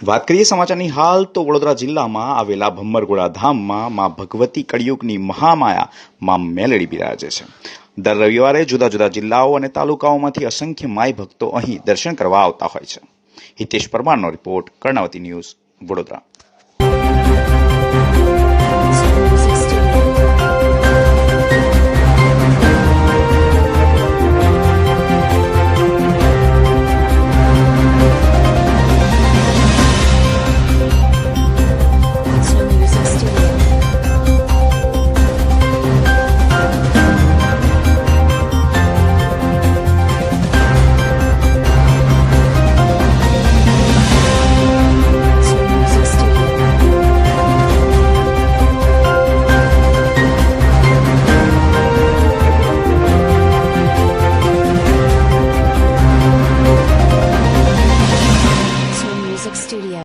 વાત કરીએ સમાચારની હાલ તો વડોદરા જિલ્લામાં આવેલા ભમ્મરગોળા ધામમાં માં ભગવતી કળિયુગની મહામાયા માં મેલડી બિરાજે છે. દર રવિવારે જુદા જુદા જિલ્લાઓ અને તાલુકાઓમાંથી અસંખ્ય માઈ ભક્તો અહીં દર્શન કરવા આવતા હોય છે. હિતેશ પરમારનો report, Karnavati news, Vadodara. Studio.